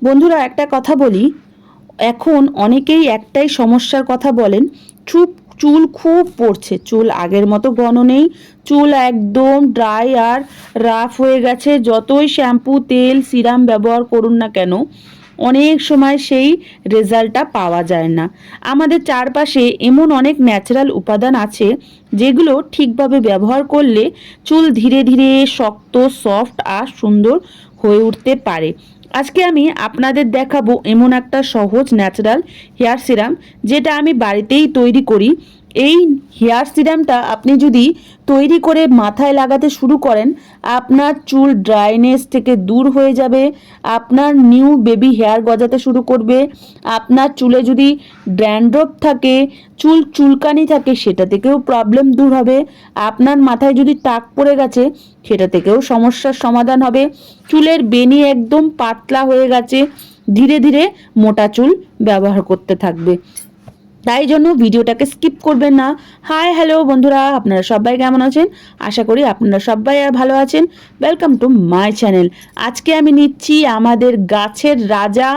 বন্ধুরা একটা কথা বলি, এখন অনেকেই একটাই সমস্যার কথা বলেন, চুল খুব পড়ছে, চুল আগের মতো ঘন নেই, চুল একদম ড্রাই আর রাফ হয়ে গেছে। যতই শ্যাম্পু তেল সিরাম ব্যবহার করুন না কেন, অনেক সময় সেই রেজাল্টটা পাওয়া যায় না। আমাদের চারপাশে এমন অনেক ন্যাচারাল উপাদান আছে যেগুলো ঠিকভাবে ব্যবহার করলে চুল ধীরে ধীরে শক্ত, সফট আর সুন্দর হয়ে উঠতে পারে। আজকে আমি আপনাদের দেখাবো এমন একটা সহজ ন্যাচারাল হেয়ার সিরাম, যেটা আমি বাড়িতেই তৈরি করি। এই হেয়ার সিরামটা আপনি যদি তৈরি করে মাথায় লাগাতে শুরু করেন, আপনার চুল ড্রাইনেস থেকে দূর হয়ে যাবে, আপনার নিউ বেবি হেয়ার গজাতে শুরু করবে, আপনার চুলে যদি ড্যান্ড্রফ থাকে, চুলকানি থাকে, সেটা থেকেও প্রবলেম দূর হবে, আপনার মাথায় যদি টাক পড়ে গেছে সেটা থেকেও সমস্যার সমাধান হবে, চুলের বেনি একদম পাতলা হয়ে গেছে, ধীরে ধীরে মোটা চুল ব্যবহার করতে থাকবে। তাই জন্য ভিডিওটাকে স্কিপ করবেন না। হাই হ্যালো বন্ধুরা, আপনারা সবাই কেমন আছেন? আশা করি আপনারা সবাই ভালো আছেন। Welcome to my channel. আজকে আমি নিচ্ছি আমাদের গাছের রাজা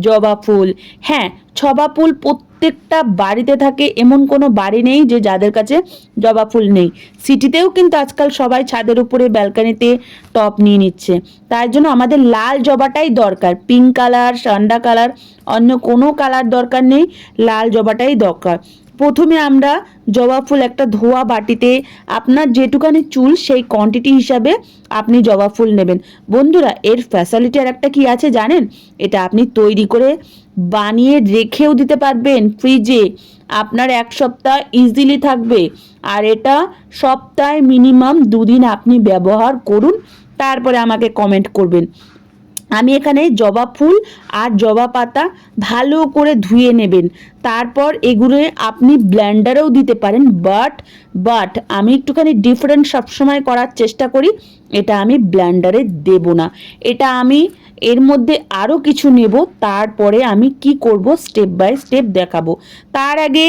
জবা ফুল। হ্যাঁ, জবা ফুল প্রত্যেকটা বাড়িতে থাকে, এমন কোনো বাড়ি নেই যে যাদের কাছে জবা ফুল নেই। সিটিতেও কিন্তু আজকাল সবাই ছাদের উপরে ব্যালকানিতে টব নিয়ে নিচ্ছে। তাই জন্য আমাদের লাল জবাটাই দরকার, পিঙ্ক কালার, সান্ডা কালার, অন্য কোনো কালার দরকার নেই, লাল জবাটাই দরকার। প্রথমে আমরা জবা ফুল একটা ধোয়া বাটিতে, আপনার যেটুকানি চুল সেই কোয়ান্টিটি হিসাবে আপনি জবা ফুল নেবেন। বন্ধুরা, এর ফ্যাসিলিটি আর একটা কি আছে জানেন? এটা আপনি তৈরি করে বানিয়ে রেখেও দিতে পারবেন ফ্রিজে, আপনার এক সপ্তাহ ইজিলি থাকবে। আর এটা সপ্তাহে মিনিমাম 2 দিন আপনি ব্যবহার করুন, তারপরে আমাকে কমেন্ট করবেন। আমি এখানে জবা ফুল আর জবা পাতা ভালো করে ধুয়ে নেবেন, তারপর এগুলো আপনি ব্লেন্ডারেও দিতে পারেন, বাট আমি একটুখানি ডিফারেন্ট সবসময় করার চেষ্টা করি। এটা আমি ব্লেন্ডারে দেব না, এটা আমি এর মধ্যে আরও কিছু নেব, তারপরে আমি কি করব স্টেপ বাই স্টেপ দেখাবো। তার আগে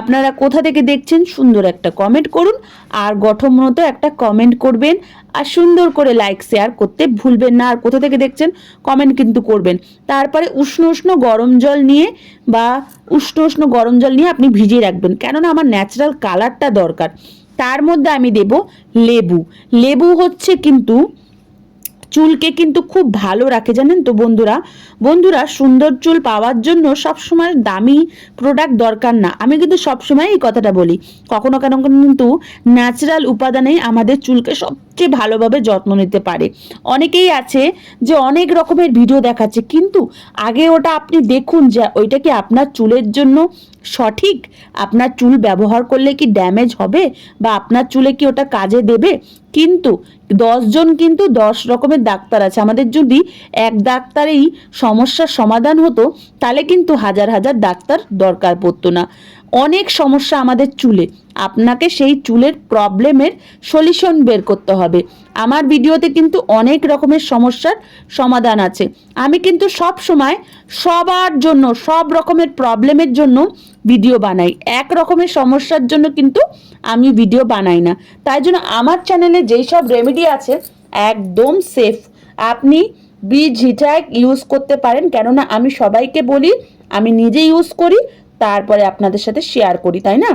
আপনারা কোথা থেকে দেখছেন সুন্দর একটা কমেন্ট করুন, আর গঠনমূলক একটা কমেন্ট করবেন, আর সুন্দর করে লাইক শেয়ার করতে ভুলবেন না। আর কোথা থেকে দেখছেন কমেন্ট কিন্তু করবেন। তারপরে উষ্ণ উষ্ণ গরম জল নিয়ে আপনি ভিজিয়ে রাখবেন, কেননা আমার ন্যাচারাল কালারটা দরকার। তার মধ্যে আমি দেব লেবু। লেবু হচ্ছে কিন্তু চুলকে কিন্তু খুব ভালো রাখে, জানেন তো বন্ধুরা সুন্দর চুল পাওয়ার জন্য সবসময় দামি প্রোডাক্ট দরকার না। আমি কিন্তু সবসময় এই কথাটা বলি, কখনো কিন্তু ন্যাচারাল উপাদানেই আমাদের চুলকে সবচেয়ে ভালোভাবে যত্ন নিতে পারে। অনেকেই আছে যে অনেক রকমের ভিডিও দেখাচ্ছে, কিন্তু আগে ওটা আপনি দেখুন যে ওইটা কি আপনার চুলের জন্য সঠিক, আপনার চুল ব্যবহার করলে কি ড্যামেজ হবে, বা আপনার চুলে কি ওটা কাজে দেবে। কিন্তু 10 জন কিন্তু 10 রকমের ডাক্তার আছে। আমাদের যদি এক ডাক্তারেই সমস্যার সমাধান হতো, তাহলে কিন্তু হাজার হাজার ডাক্তার দরকার পড়তো না। অনেক সমস্যা আমাদের চুলে, আপনাকে সেই চুলের প্রবলেমের সলিউশন বের করতে হবে। আমার ভিডিওতে কিন্তু অনেক রকমের সমস্যার সমাধান আছে। আমি কিন্তু সব সময় সবার জন্য, সব রকমের প্রবলেমের জন্য ভিডিও বানাই, এক রকমের সমস্যার জন্য কিন্তু আমি ভিডিও বানাই না। তাই জন্য আমার চ্যানেলে যেই সব রেমেডি আছে একদম সেফ, আপনি বীজ হিটাক ইউজ করতে পারেন, কেননা আমি সবাইকে বলি, আমি নিজে ইউজ করি, তারপরে আপনাদের সাথে শেয়ার করি, তাই না?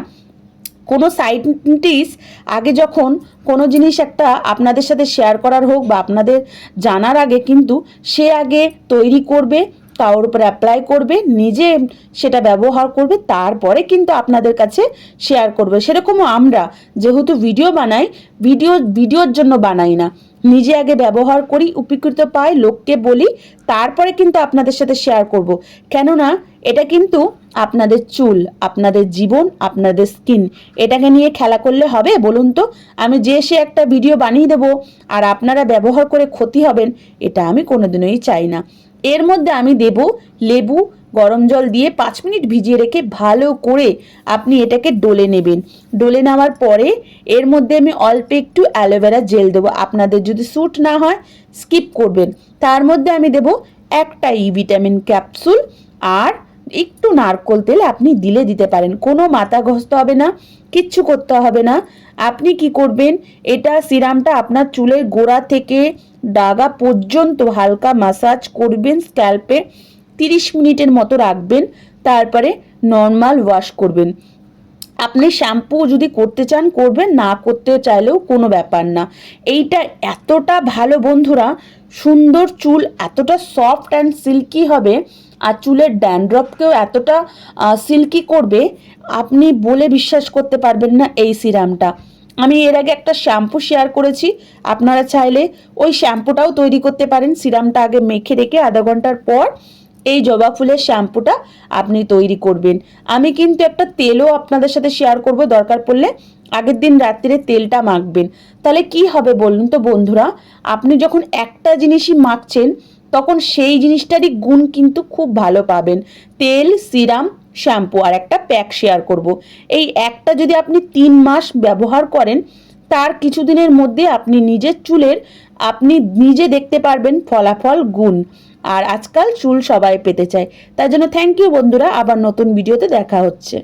কোনো সায়েন্টিস্ট আগে যখন কোনো জিনিস একটা আপনাদের সাথে শেয়ার করার হোক বা আপনাদের জানার আগে, কিন্তু সে আগে তৈরি করবে, তার উপরে অ্যাপ্লাই করবে, নিজে সেটা ব্যবহার করবে, তারপরে কিন্তু আপনাদের কাছে শেয়ার করবে। সেরকমও আমরা যেহেতু ভিডিও বানাই, ভিডিওর জন্য বানাই না, নিজে আগে ব্যবহার করি, উপকৃত পাই, লোককে বলি, তারপরে কিন্তু আপনাদের সাথে শেয়ার করব। কেননা এটা কিন্তু আপনাদের চুল, আপনাদের জীবন, আপনাদের স্কিন, এটাকে নিয়ে খেলা করলে হবে বলুন তো? আমি যে সে একটা ভিডিও বানিয়ে দেব আর আপনারা ব্যবহার করে ক্ষতি হবেন, এটা আমি কোনোদিনই চাই না। এর মধ্যে আমি দেব লেবু, গরম জল দিয়ে 5 মিনিট ভিজিয়ে রেখে ভালো করে আপনি এটাকে ডলে নেবেন। ডলে নেওয়ার পরে এর মধ্যে আমি অল্প একটু অ্যালোভেরা জেল দেবো, আপনাদের যদি স্যুট না হয় স্কিপ করবেন। তার মধ্যে আমি দেব একটা ভিটামিন ক্যাপসুল, আর একটু নারকোল তেল আপনি দিতে পারেন, কোনো মাথা ঘষতে হবে না, কিচ্ছু করতে হবে না। আপনি কি করবেন, এটা সিরামটা আপনার চুলের গোড়া থেকে ডাগা পর্যন্ত হালকা মাসাজ করবেন স্ক্যাল্পে, 30 মিনিটের মতো রাখবেন, তারপরে নর্মাল ওয়াশ করবেন। আপনি শ্যাম্পু যদি করতে চান করবেন, না করতে চাইলেও কোনো ব্যাপার না। এইটা এতটা ভালো বন্ধুরা, সুন্দর চুল এতটা সফট অ্যান্ড সিল্কি হবে, আর চুলের ড্যান্ড্রফকেও এতটা সিল্কি করবে, আপনি বলে বিশ্বাস করতে পারবেন না এই সিরামটা। আমি এর আগে একটা শ্যাম্পু শেয়ার করেছি, আপনারা চাইলে ওই শ্যাম্পুটাও তৈরি করতে পারেন। সিরামটা আগে মেখে রেখে আধা ঘন্টার পর এই জবা ফুলের শ্যাম্পুটা আপনি তৈরি করবেন। আমি কিন্তু একটা তেলও আপনাদের সাথে শেয়ার করব, দরকার পড়লে আগের দিন রাত্রিরে তেলটা মাখবেন। তাহলে কি হবে বলুন তো বন্ধুরা, আপনি যখন একটা জিনিসই মাখছেন তখন সেই জিনিসটারই গুণ কিন্তু খুব ভালো পাবেন। তেল, সিরাম, শ্যাম্পু আর একটা প্যাক শেয়ার করব। এই একটা যদি আপনি 3 মাস ব্যবহার করেন, তার কিছুদিনের মধ্যে আপনি নিজের চুলের আপনি নিজে দেখতে পারবেন ফলাফল, গুণ। আর আজকাল চুল সবাই পেতে চায়। তার জন্য থ্যাংক ইউ বন্ধুরা, আবার নতুন ভিডিওতে দেখা হচ্ছে।